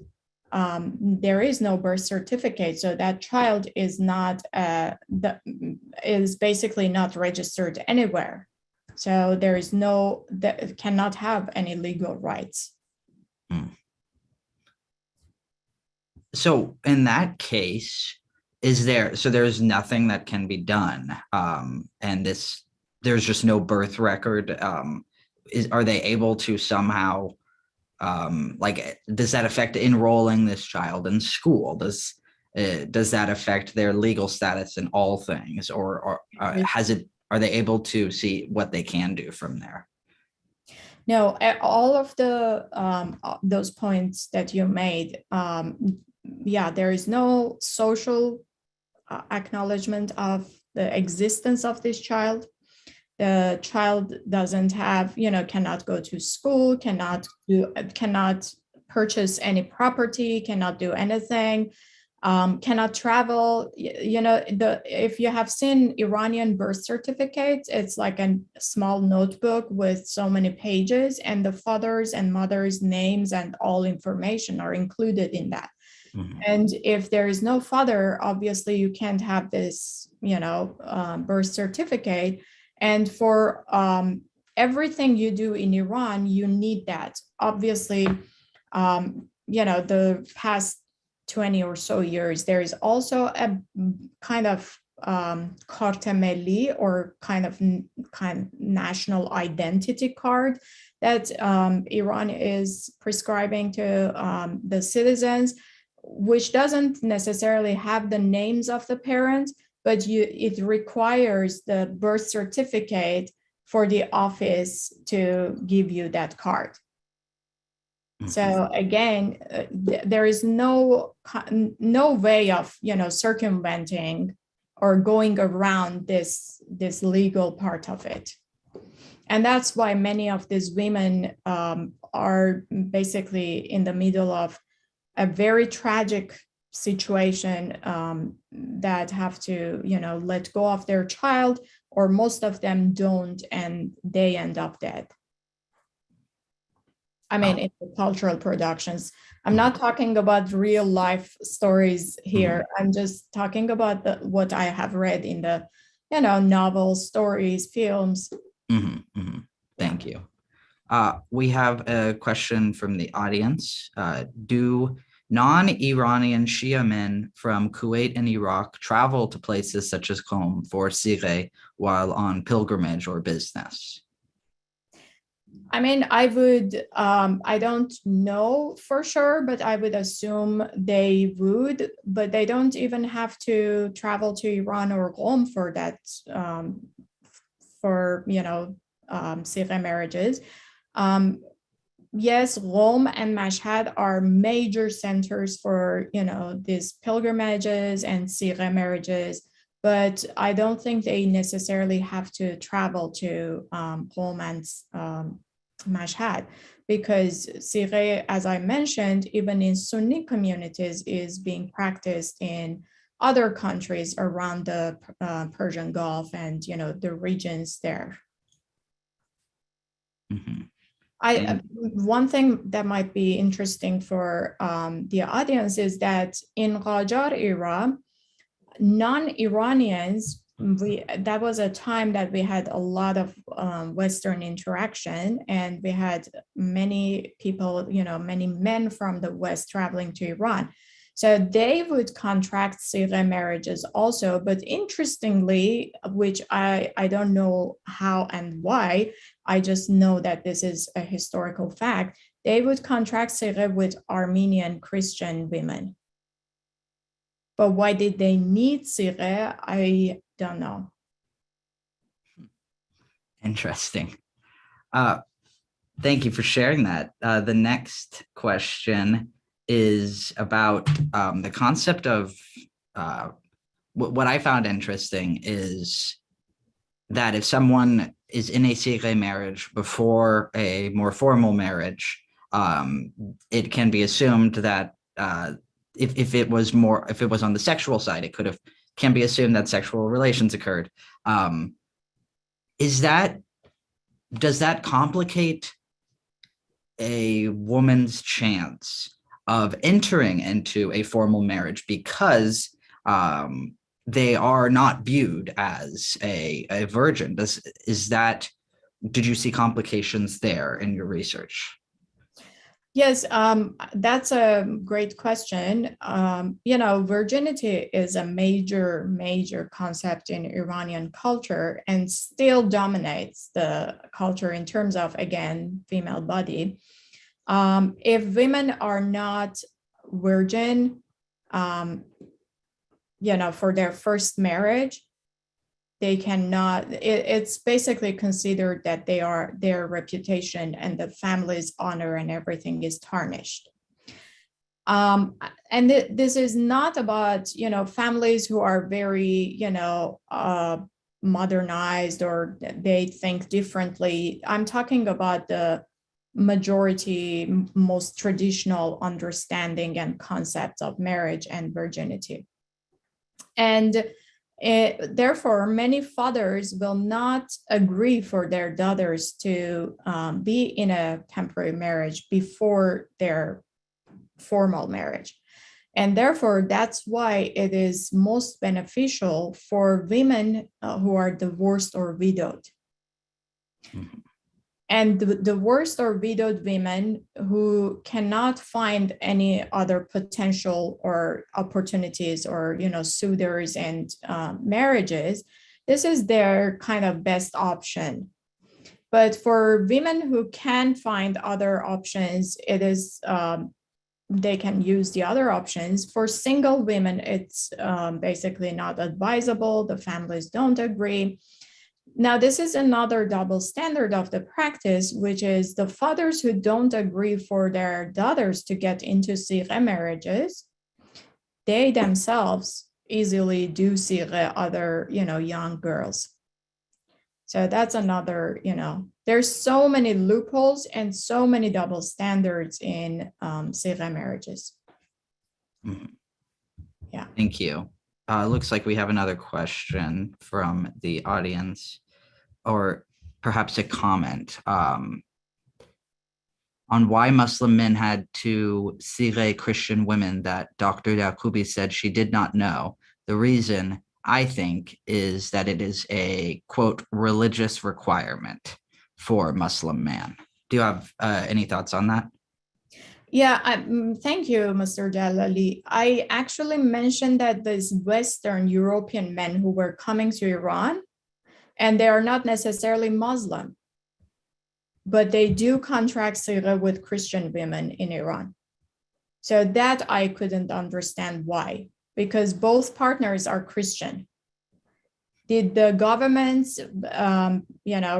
there is no birth certificate. So that child is is basically not registered anywhere. So there is that cannot have any legal rights. So in that case, there's nothing that can be done. And there's just no birth record. Are they able to somehow, does that affect enrolling this child in school? Does that affect their legal status in all things, or are they able to see what they can do from there? No, all of those points that you made, there is no social acknowledgement of the existence of this child. The child doesn't have, cannot go to school, cannot purchase any property, cannot do anything, cannot travel. If you have seen Iranian birth certificates, it's like a small notebook with so many pages, and the fathers and mothers' names and all information are included in that. And if there is no father, obviously you can't have this, birth certificate. And for everything you do in Iran, you need that. Obviously, the past 20 or so years, there is also a kind of carte milli, or kind of national identity card that Iran is prescribing to the citizens, which doesn't necessarily have the names of the parents, but it requires the birth certificate for the office to give you that card. So again, there is no way of circumventing or going around this legal part of it. And that's why many of these women are basically in the middle of a very tragic situation, that have to let go of their child, or most of them don't, and they end up dead. I mean, in the cultural productions. I'm not talking about real life stories here. I'm just talking about what I have read in the novels, stories, films. Thank you. We have a question from the audience. Do non-Iranian Shia men from Kuwait and Iraq travel to places such as Qom for sigheh while on pilgrimage or business? I mean, I don't know for sure, but I would assume they would, but they don't even have to travel to Iran or Qom for that, sigheh marriages. Yes, Qom and Mashhad are major centers for, these pilgrimages and sigheh marriages, but I don't think they necessarily have to travel to Qom and Mashhad, because sigheh, as I mentioned, even in Sunni communities, is being practiced in other countries around the Persian Gulf and, the regions there. One thing that might be interesting for the audience is that in Qajar era, non-Iranians, that was a time that we had a lot of Western interaction, and we had many people, many men from the West traveling to Iran. So they would contract sigheh marriages also, but interestingly, which I don't know how and why, I just know that this is a historical fact, they would contract sigheh with Armenian Christian women. But why did they need sigheh? I don't know. Interesting. Thank you for sharing that. The next question is about the concept of what I found interesting is that if someone is in a sigheh marriage before a more formal marriage, it can be assumed that if it was on the sexual side, can be assumed that sexual relations occurred. Does that complicate a woman's chance of entering into a formal marriage because they are not viewed as a virgin? Did you see complications there in your research? Yes, that's a great question. Virginity is a major concept in Iranian culture and still dominates the culture in terms of, again, female body. If women are not virgin, for their first marriage, they cannot, it's basically considered that their reputation and the family's honor and everything is tarnished. And this is not about, families who are very, modernized or they think differently. I'm talking about the majority, most traditional understanding and concepts of marriage and virginity. And therefore, many fathers will not agree for their daughters to be in a temporary marriage before their formal marriage. And therefore, that's why it is most beneficial for women who are divorced or widowed. Mm-hmm. And the divorced or widowed women who cannot find any other potential or opportunities or, suitors and marriages, this is their kind of best option. But for women who can find other options, it is they can use the other options. For single women, it's basically not advisable. The families don't agree. Now, this is another double standard of the practice, which is the fathers who don't agree for their daughters to get into sigheh marriages, they themselves easily do sigheh other, young girls. So that's another, there's so many loopholes and so many double standards in sigheh marriages. Mm-hmm. Yeah. Thank you. Looks like we have another question from the audience, or perhaps a comment on why Muslim men had to sigheh Christian women that Dr. Yaghoobi said she did not know. The reason, I think, is that it is a, quote, religious requirement for Muslim man. Do you have any thoughts on that? Yeah, thank you, Mr. Jalali. I actually mentioned that these Western European men who were coming to Iran, and they are not necessarily Muslim, but they do contract sigheh with Christian women in Iran. So that I couldn't understand why, because both partners are Christian. Did the governments,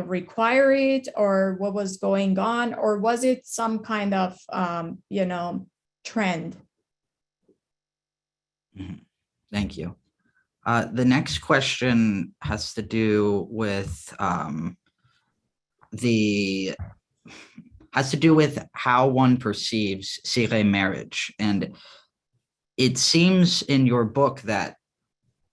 require it, or what was going on, or was it some kind of, trend? Thank you. The next question has to do with how one perceives sigheh marriage, and it seems in your book that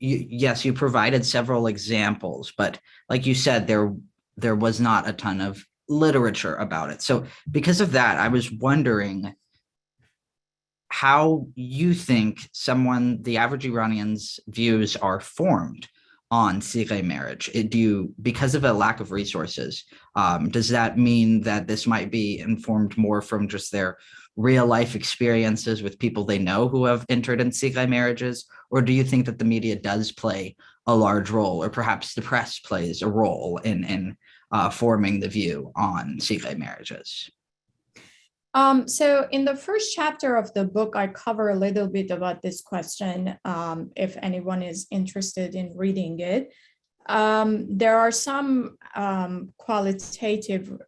you provided several examples, but like you said, there was not a ton of literature about it. So because of that, I was wondering how you think the average Iranian's views are formed on sigheh marriage. Because of a lack of resources, does that mean that this might be informed more from just their real life experiences with people they know who have entered in sigheh marriages? Or do you think that the media does play a large role, or perhaps the press plays a role in forming the view on sigheh marriages? So in the first chapter of the book, I cover a little bit about this question, if anyone is interested in reading it. There are some quantitative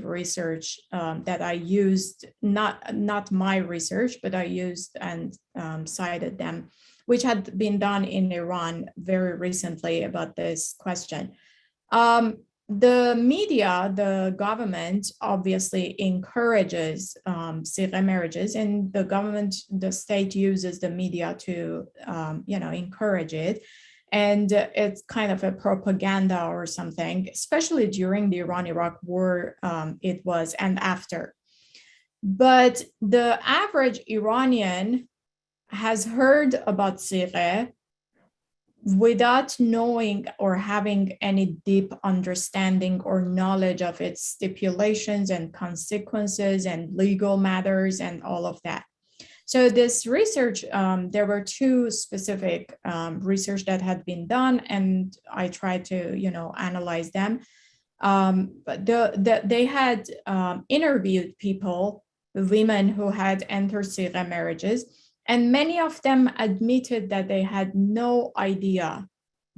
research that I used, not my research, but I used and cited them, which had been done in Iran very recently about this question. The media, the government obviously encourages sigheh marriages, and the government, the state uses the media to, encourage it. And it's kind of a propaganda or something, especially during the Iran-Iraq war, it was, and after. But the average Iranian has heard about sigheh without knowing or having any deep understanding or knowledge of its stipulations and consequences and legal matters and all of that. So this research, there were two specific research that had been done, and I tried to, analyze them. But they had interviewed people, women who had entered sigheh marriages, and many of them admitted that they had no idea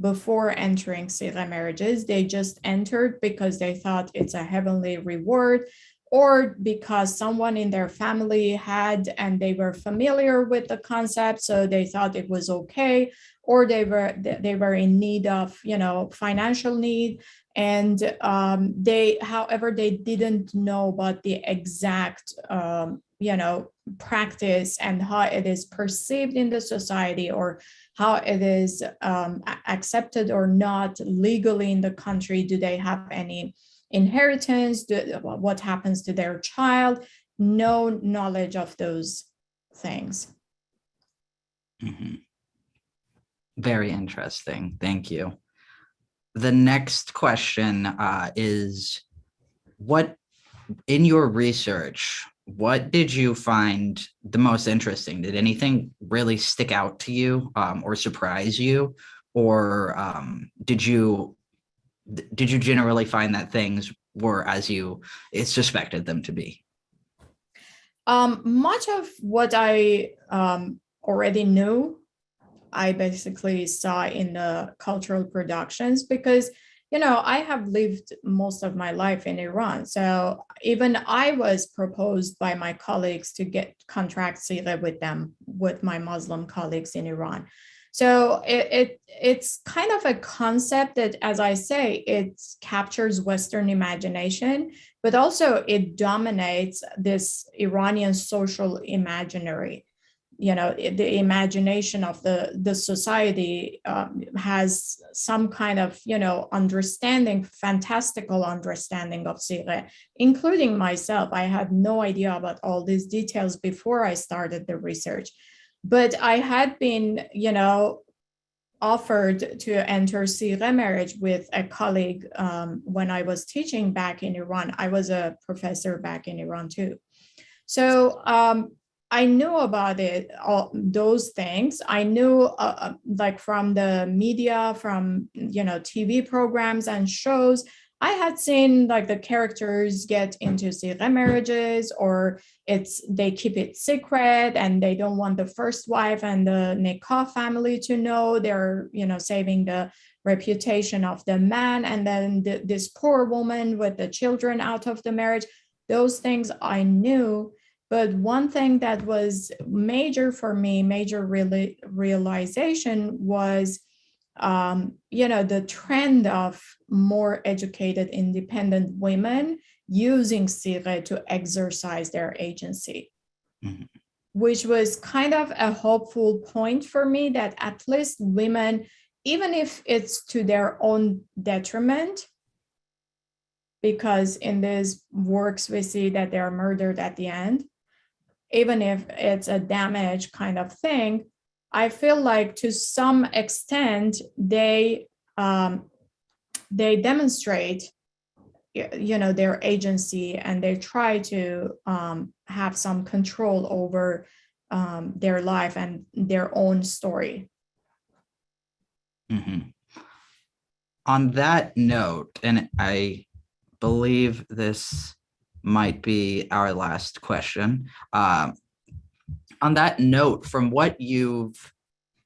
before entering sigheh marriages. They just entered because they thought it's a heavenly reward, or because someone in their family had, and they were familiar with the concept, so they thought it was okay, or they were in need of, financial need, and however, they didn't know about the exact, practice and how it is perceived in the society, or how it is accepted or not legally in the country. Do they have any inheritance? What happens to their child? No knowledge of those things. Mm-hmm. Very interesting. Thank you. The next question is, what, in your research, what did you find the most interesting? Did anything really stick out to you or surprise you? Or did you generally find that things were as you suspected them to be? Much of what I already knew, I basically saw in the cultural productions, because I have lived most of my life in Iran. So even I was proposed by my colleagues to contract sigheh with them, with my Muslim colleagues in Iran. So it's kind of a concept that, as I say, it captures Western imagination, but also it dominates this Iranian social imaginary. The imagination of the society has some kind of, understanding, fantastical understanding of sigheh, including myself. I had no idea about all these details before I started the research, but I had been, offered to enter sigheh marriage with a colleague when I was teaching back in Iran. I was a professor back in Iran too. So I knew about it, all those things. I knew like from the media, from, TV programs and shows. I had seen like the characters get into sigheh marriages, or they keep it secret and they don't want the first wife and the nikah family to know. They're, saving the reputation of the man, and then this poor woman with the children out of the marriage. Those things I knew. But one thing that was major for me, major realization was, the trend of more educated, independent women using sigheh to exercise their agency, mm-hmm. which was kind of a hopeful point for me, that at least women, even if it's to their own detriment, because in these works we see that they're murdered at the end, even if it's a damage kind of thing, I feel like to some extent they demonstrate, their agency, and they try to have some control over their life and their own story. Mm-hmm. On that note, and I believe this might be our last question. On that note, from what you've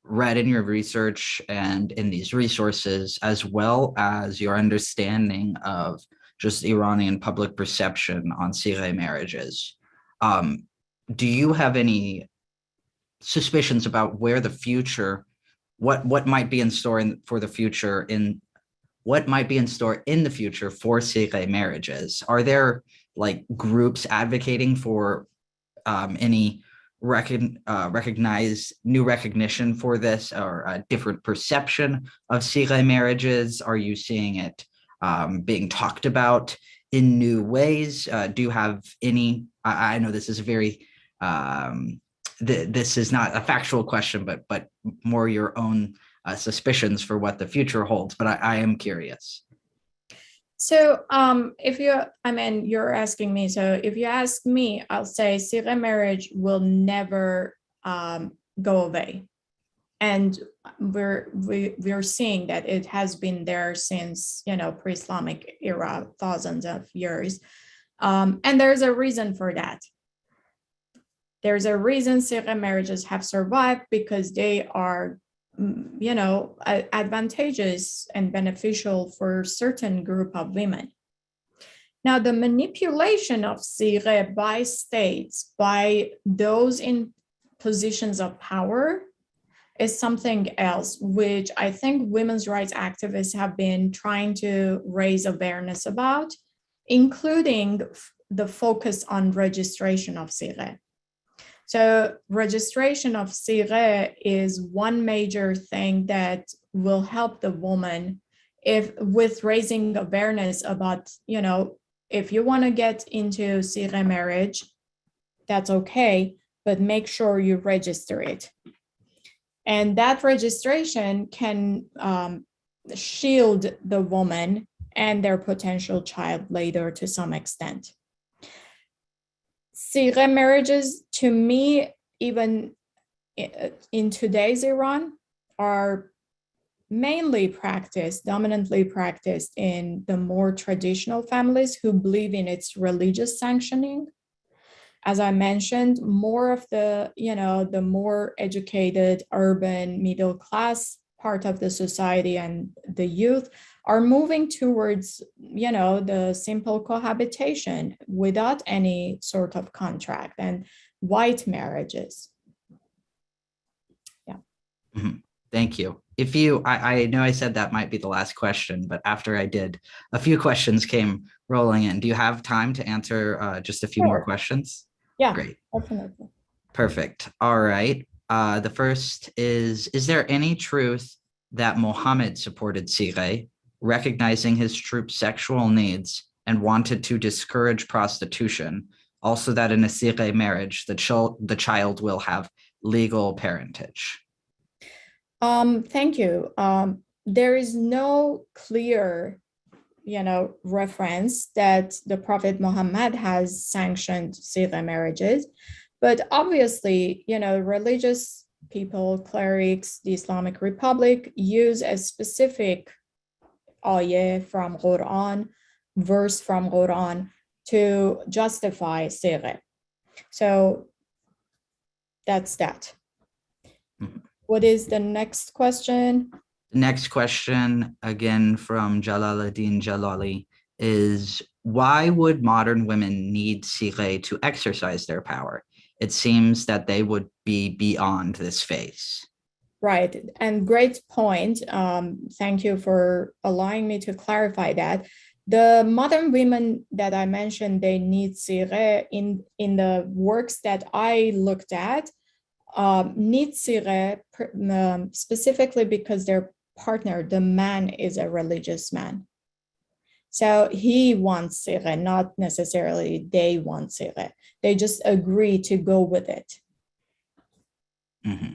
read in your research and in these resources, as well as your understanding of just Iranian public perception on sigheh marriages, do you have any suspicions about where the future, what might be in store for the future in what might be in store in the future for sigheh marriages. Are there like groups advocating for any recognize new recognition for this, or a different perception of sigheh marriages? Are you seeing it being talked about in new ways? Do you have any? I know this is a very this is not a factual question, but more your own suspicions for what the future holds. But I am curious. So you're asking me, so if you ask me, I'll say sigheh marriage will never go away. And we're seeing that it has been there since, pre-Islamic era, thousands of years. And there's a reason for that. There's a reason sigheh marriages have survived, because they are advantageous and beneficial for certain group of women. Now, the manipulation of sigheh by states, by those in positions of power, is something else, which I think women's rights activists have been trying to raise awareness about, including the focus on registration of sigheh. So registration of sigheh is one major thing that will help the woman with raising awareness about, if you want to get into sigheh marriage, that's okay, but make sure you register it. And that registration can shield the woman and their potential child later to some extent. Sigheh marriages, to me, even in today's Iran, are dominantly practiced in the more traditional families who believe in its religious sanctioning. As I mentioned, more of the more educated, urban, middle class part of the society and the youth are moving towards, the simple cohabitation without any sort of contract, and white marriages. Yeah. Mm-hmm. Thank you. I know I said that might be the last question, but after I did, a few questions came rolling in. Do you have time to answer just a few more questions? Yeah, great. Definitely. Perfect. All right. The first is there any truth that Mohammed supported sigheh, recognizing his troops' sexual needs, and wanted to discourage prostitution? Also, that in a sigheh marriage, the child will have legal parentage. Thank you. There is no clear, reference that the Prophet Muhammad has sanctioned sigheh marriages, but obviously, religious people, clerics, the Islamic Republic use a specific ayah from Quran, verse from Quran to justify sigheh. So that's that. Mm-hmm. What is the next question? Next question, again from Jalaluddin Jalali, is why would modern women need sigheh to exercise their power? It seems that they would be beyond this phase. Right, and great point. Thank you for allowing me to clarify that. The modern women that I mentioned, they need sigheh in the works that I looked at, need sigheh specifically because their partner, the man, is a religious man. So he wants sigheh, not necessarily they want sigheh. They just agree to go with it. Mm-hmm.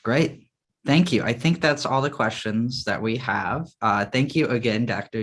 Great. Thank you. I think that's all the questions that we have. Thank you again, Dr.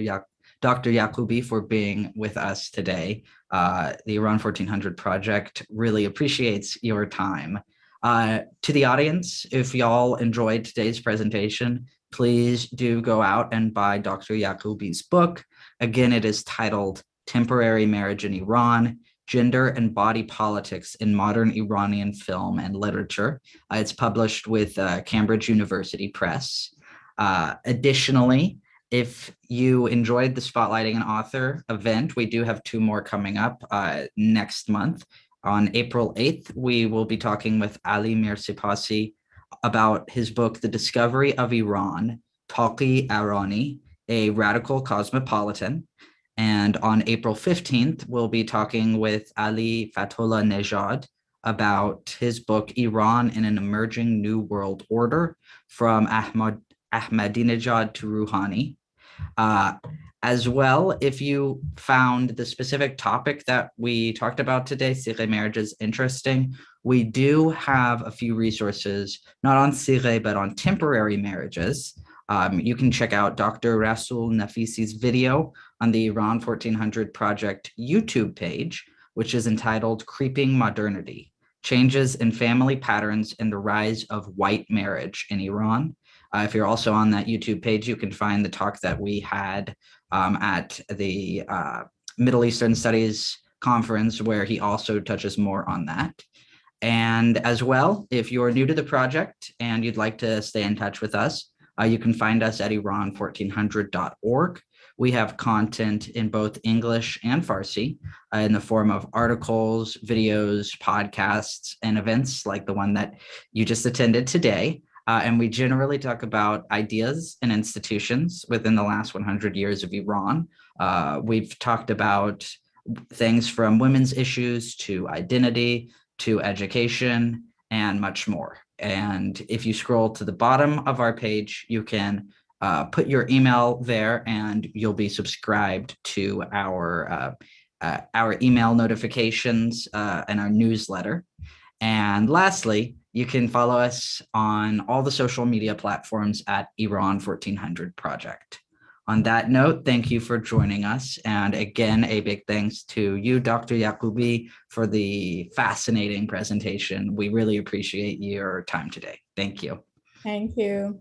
Yaghoobi, for being with us today. The Iran 1400 Project really appreciates your time. To the audience, if y'all enjoyed today's presentation, please do go out and buy Dr. Yaghoobi's book. Again, it is titled Temporary Marriage in Iran, Gender and Body Politics in Modern Iranian Film and Literature. It's published with Cambridge University Press. Additionally, if you enjoyed the Spotlighting an Author event, we do have 2 more coming up next month. On April 8th, we will be talking with Ali Mirsipasi about his book, The Discovery of Iran, Taqi Arani, a Radical Cosmopolitan. And on April 15th, we'll be talking with Ali Fatullah Nejad about his book, Iran in an Emerging New World Order, from Ahmadinejad to Rouhani. As well, if you found the specific topic that we talked about today, sigheh marriages, interesting, we do have a few resources, not on sigheh, but on temporary marriages. You can check out Dr. Rasul Nafisi's video on the Iran 1400 Project YouTube page, which is entitled Creeping Modernity: Changes in Family Patterns and the Rise of White Marriage in Iran. If you're also on that YouTube page, you can find the talk that we had at the Middle Eastern Studies Conference, where he also touches more on that. And as well, if you're new to the project and you'd like to stay in touch with us, you can find us at Iran1400.org. We have content in both English and Farsi in the form of articles, videos, podcasts, and events like the one that you just attended today. And we generally talk about ideas and institutions within the last 100 years of Iran. We've talked about things from women's issues to identity to education and much more. And if you scroll to the bottom of our page, you can put your email there and you'll be subscribed to our email notifications and our newsletter. And lastly, you can follow us on all the social media platforms at Iran 1400 Project. On that note, thank you for joining us. And again, a big thanks to you, Dr. Yaghoobi, for the fascinating presentation. We really appreciate your time today. Thank you. Thank you.